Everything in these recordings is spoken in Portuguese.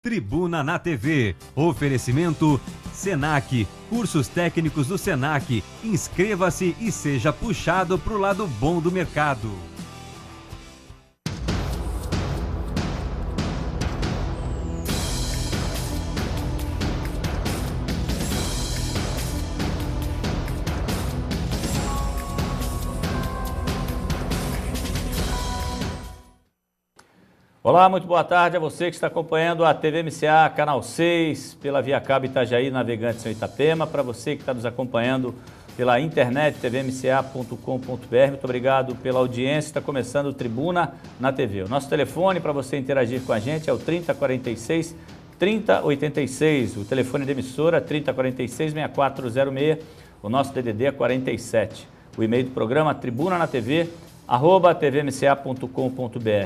Tribuna na TV. Oferecimento Senac. Cursos técnicos do Senac. Inscreva-se e seja puxado para o lado bom do mercado. Olá, muito boa tarde a você que está acompanhando a TV MCA, Canal 6, pela Via Cabo Itajaí, Navegantes São Itapema, para você que está nos acompanhando pela internet, tvmca.com.br, muito obrigado pela audiência, está começando o Tribuna na TV. O nosso telefone para você interagir com a gente é o 3046-3086, o telefone da emissora 3046-6406, o nosso DDD é 47, o e-mail do programa Tribuna na TV, @tvmca.com.br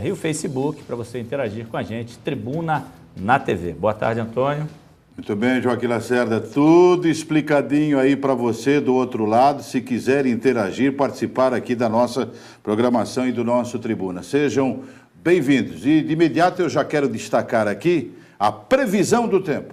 e o Facebook para você interagir com a gente, Tribuna na TV. Boa tarde, Antônio. Muito bem, Joaquim Lacerda, tudo explicadinho aí para você do outro lado, se quiser interagir, participar aqui da nossa programação e do nosso Tribuna. Sejam bem-vindos. E de imediato eu já quero destacar aqui a previsão do tempo.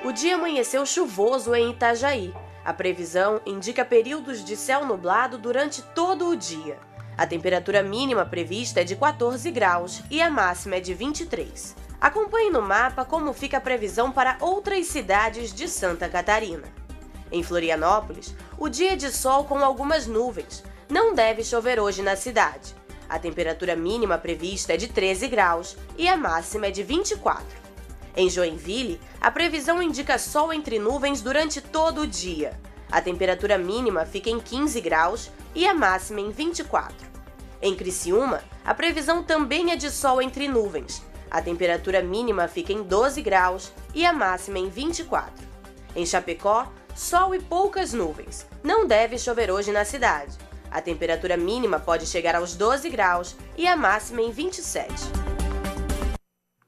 O dia amanheceu chuvoso em Itajaí. A previsão indica períodos de céu nublado durante todo o dia. A temperatura mínima prevista é de 14 graus e a máxima é de 23. Acompanhe no mapa como fica a previsão para outras cidades de Santa Catarina. Em Florianópolis, o dia é de sol com algumas nuvens. Não deve chover hoje na cidade. A temperatura mínima prevista é de 13 graus e a máxima é de 24. Em Joinville, a previsão indica sol entre nuvens durante todo o dia. A temperatura mínima fica em 15 graus e a máxima em 24. Em Criciúma, a previsão também é de sol entre nuvens. A temperatura mínima fica em 12 graus e a máxima em 24. Em Chapecó, sol e poucas nuvens. Não deve chover hoje na cidade. A temperatura mínima pode chegar aos 12 graus e a máxima em 27.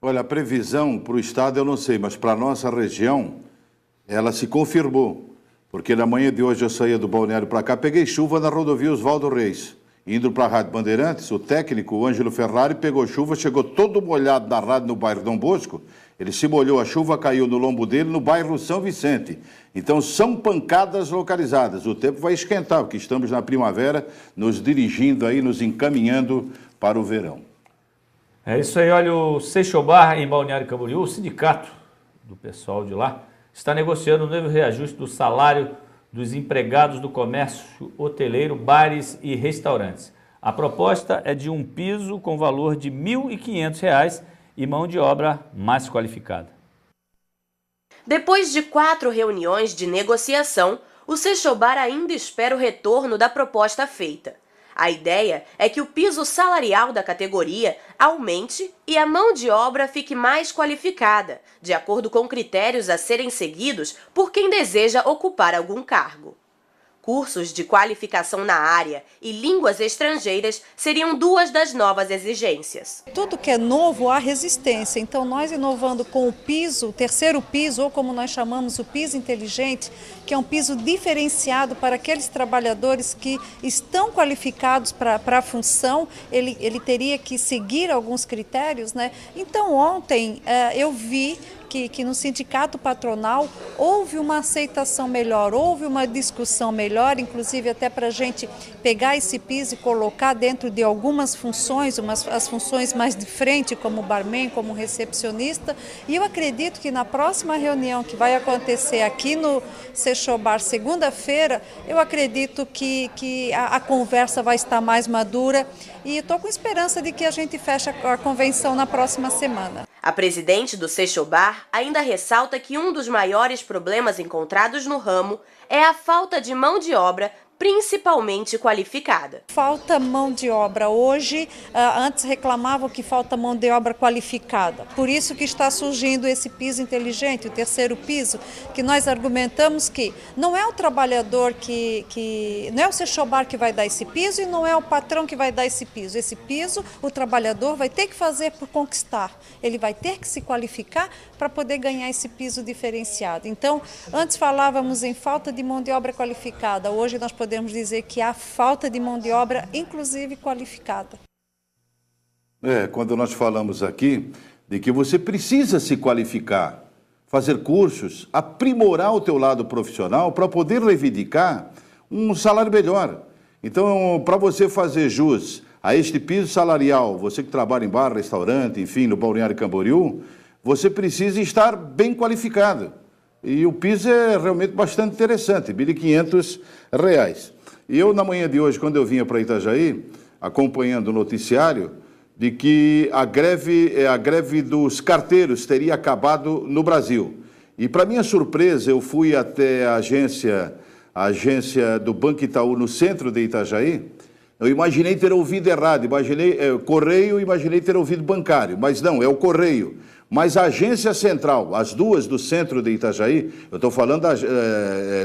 Olha, a previsão para o estado eu não sei, mas para a nossa região, ela se confirmou. Porque na manhã de hoje eu saía do balneário para cá, peguei chuva na rodovia Oswaldo Reis. Indo para a Rádio Bandeirantes, o técnico, o Ângelo Ferrari, pegou chuva, chegou todo molhado na rádio no bairro Dom Bosco. Ele se molhou, a chuva caiu no lombo dele no bairro São Vicente. Então são pancadas localizadas. O tempo vai esquentar, porque estamos na primavera, nos dirigindo aí, nos encaminhando para o verão. É isso aí, olha, o Seixobar em Balneário Camboriú, o sindicato do pessoal de lá, está negociando um novo reajuste do salário dos empregados do comércio hoteleiro, bares e restaurantes. A proposta é de um piso com valor de R$ 1.500 e mão de obra mais qualificada. Depois de 4 reuniões de negociação, o Seixobar ainda espera o retorno da proposta feita. A ideia é que o piso salarial da categoria aumente e a mão de obra fique mais qualificada, de acordo com critérios a serem seguidos por quem deseja ocupar algum cargo. Cursos de qualificação na área e línguas estrangeiras seriam 2 das novas exigências. Tudo que é novo há resistência, então nós inovando com o piso, o terceiro piso, ou como nós chamamos o piso inteligente, que é um piso diferenciado para aqueles trabalhadores que estão qualificados para a função, ele teria que seguir alguns critérios, né? Então ontem eu vi que no sindicato patronal houve uma aceitação melhor, houve uma discussão melhor, inclusive até para a gente pegar esse piso e colocar dentro de algumas funções, as funções mais de frente, como barman, como recepcionista, e eu acredito que na próxima reunião que vai acontecer aqui no Seixobar, segunda-feira, eu acredito que a conversa vai estar mais madura e estou com esperança de que a gente feche a convenção na próxima semana. A presidente do Seixobar ainda ressalta que um dos maiores problemas encontrados no ramo é a falta de mão de obra, principalmente qualificada. Falta mão de obra. Hoje, antes reclamavam que falta mão de obra qualificada. Por isso que está surgindo esse piso inteligente, o terceiro piso, que nós argumentamos que não é o trabalhador não é o Seixobar que vai dar esse piso e não é o patrão que vai dar esse piso. Esse piso, o trabalhador vai ter que fazer por conquistar. Ele vai ter que se qualificar para poder ganhar esse piso diferenciado. Então, antes falávamos em falta de mão de obra qualificada. Hoje nós podemos dizer que há falta de mão de obra, inclusive qualificada. Quando nós falamos aqui, de que você precisa se qualificar, fazer cursos, aprimorar o teu lado profissional para poder reivindicar um salário melhor. Então, para você fazer jus a este piso salarial, você que trabalha em bar, restaurante, enfim, no Balneário Camboriú, você precisa estar bem qualificado. E o piso é realmente bastante interessante, R$ 1.500. E eu, na manhã de hoje, quando eu vinha para Itajaí, acompanhando o noticiário, de que a greve dos carteiros teria acabado no Brasil. E, para minha surpresa, eu fui até a agência do Banco Itaú, no centro de Itajaí. Eu imaginei ter ouvido errado, imaginei correio, imaginei ter ouvido bancário, mas não, é o correio. Mas a agência central, as duas do centro de Itajaí, eu estou falando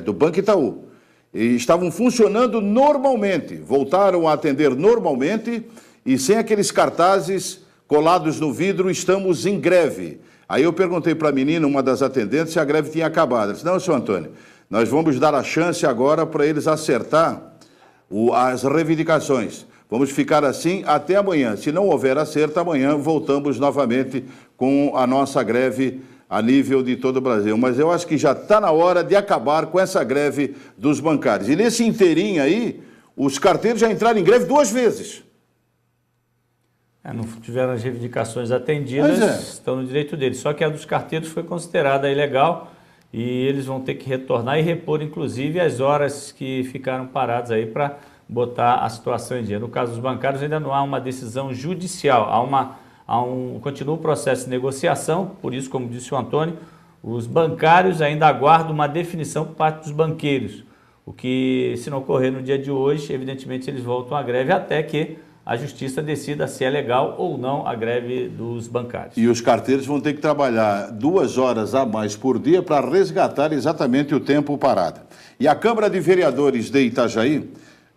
do Banco Itaú, e estavam funcionando normalmente, voltaram a atender normalmente e sem aqueles cartazes colados no vidro, estamos em greve. Aí eu perguntei para a menina, uma das atendentes, se a greve tinha acabado. Ela disse, não, senhor Antônio, nós vamos dar a chance agora para eles acertar as reivindicações. Vamos ficar assim até amanhã. Se não houver acerto, amanhã voltamos novamente com a nossa greve a nível de todo o Brasil. Mas eu acho que já está na hora de acabar com essa greve dos bancários. E nesse inteirinho aí, os carteiros já entraram em greve 2 vezes. Não tiveram as reivindicações atendidas, estão no direito deles. Só que a dos carteiros foi considerada ilegal e eles vão ter que retornar e repor, inclusive, as horas que ficaram paradas aí para botar a situação em dia. No caso dos bancários, ainda não há uma decisão judicial, continua o processo de negociação, por isso, como disse o Antônio, os bancários ainda aguardam uma definição por parte dos banqueiros, o que, se não ocorrer no dia de hoje, evidentemente eles voltam à greve até que a Justiça decida se é legal ou não a greve dos bancários. E os carteiros vão ter que trabalhar 2 horas a mais por dia para resgatar exatamente o tempo parado. E a Câmara de Vereadores de Itajaí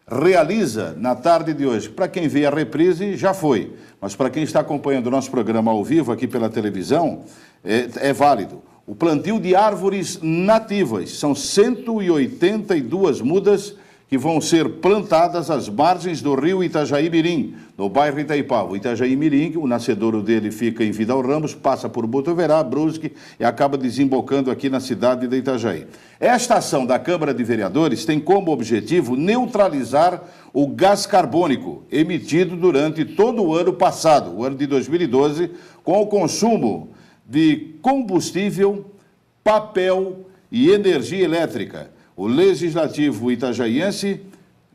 realiza na tarde de hoje, para quem vê a reprise já foi, mas para quem está acompanhando o nosso programa ao vivo aqui pela televisão, é válido. O plantio de árvores nativas, são 182 mudas que vão ser plantadas às margens do rio Itajaí-Mirim, no bairro Itaipava. O Itajaí-Mirim, o nascedouro dele fica em Vidal Ramos, passa por Botuverá, Brusque e acaba desembocando aqui na cidade de Itajaí. Esta ação da Câmara de Vereadores tem como objetivo neutralizar o gás carbônico emitido durante todo o ano passado, o ano de 2012, com o consumo de combustível, papel e energia elétrica. O Legislativo itajaiense,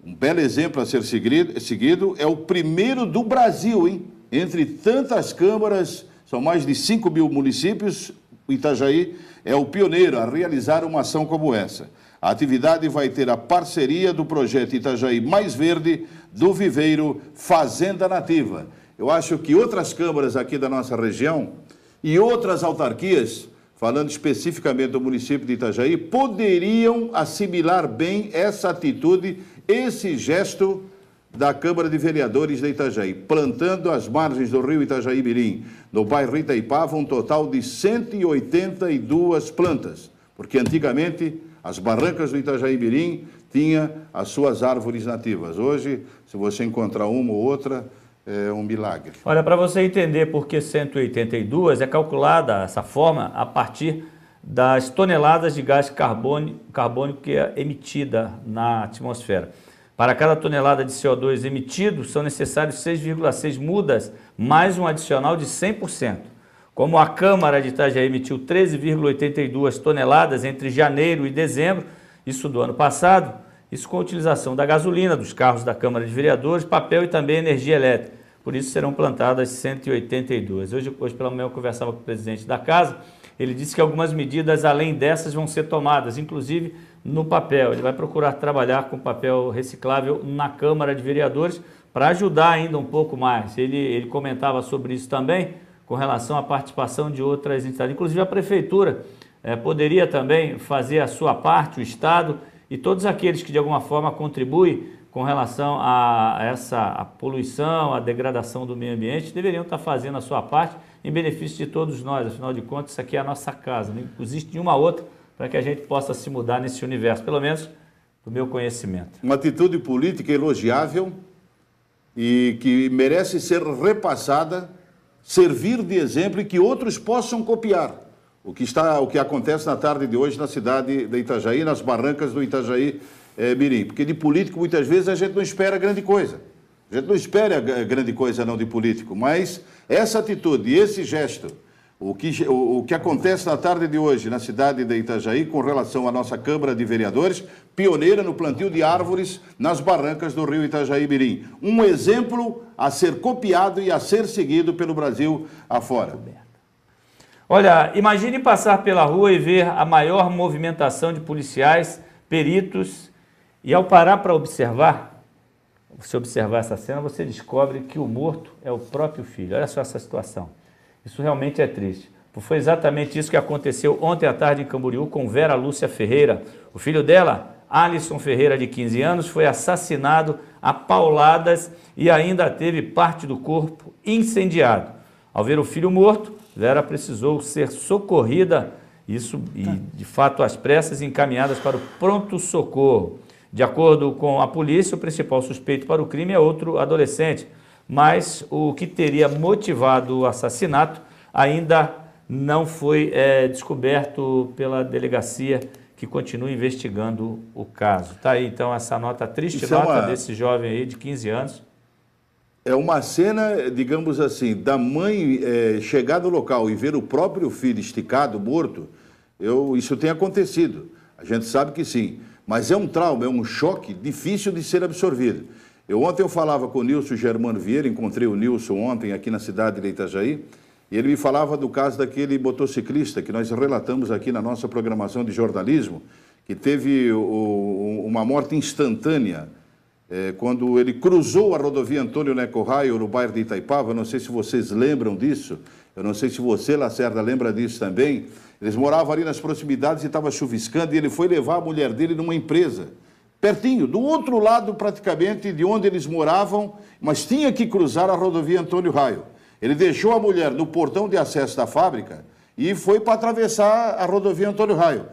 um belo exemplo a ser seguido, é o primeiro do Brasil, hein? Entre tantas câmaras, são mais de 5 mil municípios, o Itajaí é o pioneiro a realizar uma ação como essa. A atividade vai ter a parceria do projeto Itajaí Mais Verde, do Viveiro Fazenda Nativa. Eu acho que outras câmaras aqui da nossa região e outras autarquias, falando especificamente do município de Itajaí, poderiam assimilar bem essa atitude, esse gesto da Câmara de Vereadores de Itajaí, plantando às margens do rio Itajaí-Mirim, no bairro Itaipava, um total de 182 plantas, porque antigamente as barrancas do Itajaí-Mirim tinham as suas árvores nativas. Hoje, se você encontrar uma ou outra, é um milagre. Olha, para você entender por que 182, é calculada essa forma a partir das toneladas de gás carbônico que é emitida na atmosfera. Para cada tonelada de CO2 emitido, são necessários 6,6 mudas, mais um adicional de 100%. Como a Câmara de Itajaí emitiu 13,82 toneladas entre janeiro e dezembro, isso do ano passado, isso com a utilização da gasolina, dos carros da Câmara de Vereadores, papel e também energia elétrica. Por isso serão plantadas 182. Hoje pela manhã eu conversava com o presidente da casa, ele disse que algumas medidas além dessas vão ser tomadas, inclusive no papel. Ele vai procurar trabalhar com papel reciclável na Câmara de Vereadores para ajudar ainda um pouco mais. Ele comentava sobre isso também com relação à participação de outras entidades. Inclusive a Prefeitura poderia também fazer a sua parte, o Estado e todos aqueles que de alguma forma contribuem com relação a poluição, a degradação do meio ambiente, deveriam estar fazendo a sua parte em benefício de todos nós. Afinal de contas, isso aqui é a nossa casa, não existe nenhuma outra para que a gente possa se mudar nesse universo, pelo menos do meu conhecimento. Uma atitude política elogiável e que merece ser repassada servir de exemplo e que outros possam copiar o que acontece na tarde de hoje na cidade de Itajaí, nas barrancas do Itajaí Mirim. Porque de político, muitas vezes, a gente não espera grande coisa. A gente não espera grande coisa não de político, mas essa atitude, esse gesto, o que acontece na tarde de hoje na cidade de Itajaí com relação à nossa Câmara de Vereadores, pioneira no plantio de árvores nas barrancas do rio Itajaí Mirim. Um exemplo a ser copiado e a ser seguido pelo Brasil afora. Olha, imagine passar pela rua e ver a maior movimentação de policiais, peritos, e ao parar para observar, você observar essa cena, você descobre que o morto é o próprio filho. Olha só essa situação. Isso realmente é triste. Foi exatamente isso que aconteceu ontem à tarde em Camboriú com Vera Lúcia Ferreira. O filho dela, Alisson Ferreira, de 15 anos, foi assassinado a pauladas e ainda teve parte do corpo incendiado. Ao ver o filho morto, Vera precisou ser socorrida, isso e de fato às pressas encaminhadas para o pronto-socorro. De acordo com a polícia, o principal suspeito para o crime é outro adolescente, mas o que teria motivado o assassinato ainda não foi descoberto pela delegacia, que continua investigando o caso. Está aí então essa nota, triste nota desse jovem aí de 15 anos. É uma cena, digamos assim, da mãe chegar no local e ver o próprio filho esticado, morto. Isso tem acontecido, a gente sabe que sim, mas é um trauma, é um choque difícil de ser absorvido. Ontem eu falava com o Nilson Germano Vieira, encontrei o Nilson ontem aqui na cidade de Itajaí, e ele me falava do caso daquele motociclista que nós relatamos aqui na nossa programação de jornalismo, que teve uma morte instantânea, quando ele cruzou a rodovia Antônio Neco Raio, no bairro de Itaipava. Eu não sei se vocês lembram disso, eu não sei se você, Lacerda, lembra disso também. Eles moravam ali nas proximidades e estava chuviscando, e ele foi levar a mulher dele numa empresa, pertinho, do outro lado praticamente de onde eles moravam, mas tinha que cruzar a rodovia Antônio Raio. Ele deixou a mulher no portão de acesso da fábrica e foi para atravessar a rodovia Antônio Raio.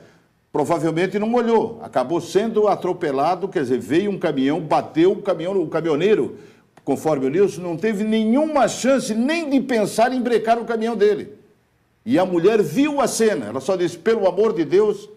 Provavelmente não olhou, acabou sendo atropelado, quer dizer, veio um caminhão, bateu o caminhoneiro, conforme o Nilson, não teve nenhuma chance nem de pensar em brecar o caminhão dele. E a mulher viu a cena, ela só disse, pelo amor de Deus,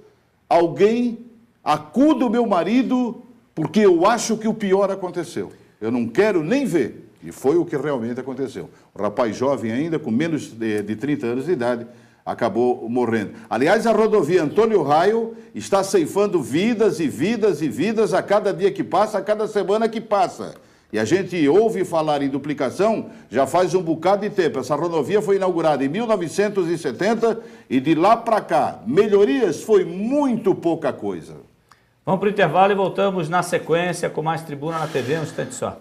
alguém acuda o meu marido, porque eu acho que o pior aconteceu. Eu não quero nem ver. E foi o que realmente aconteceu. O rapaz jovem ainda, com menos de 30 anos de idade, acabou morrendo. Aliás, a rodovia Antônio Raio está ceifando vidas e vidas e vidas a cada dia que passa, a cada semana que passa. E a gente ouve falar em duplicação já faz um bocado de tempo. Essa rodovia foi inaugurada em 1970 e de lá para cá, melhorias foi muito pouca coisa. Vamos para o intervalo e voltamos na sequência com mais Tribuna na TV, um instante só.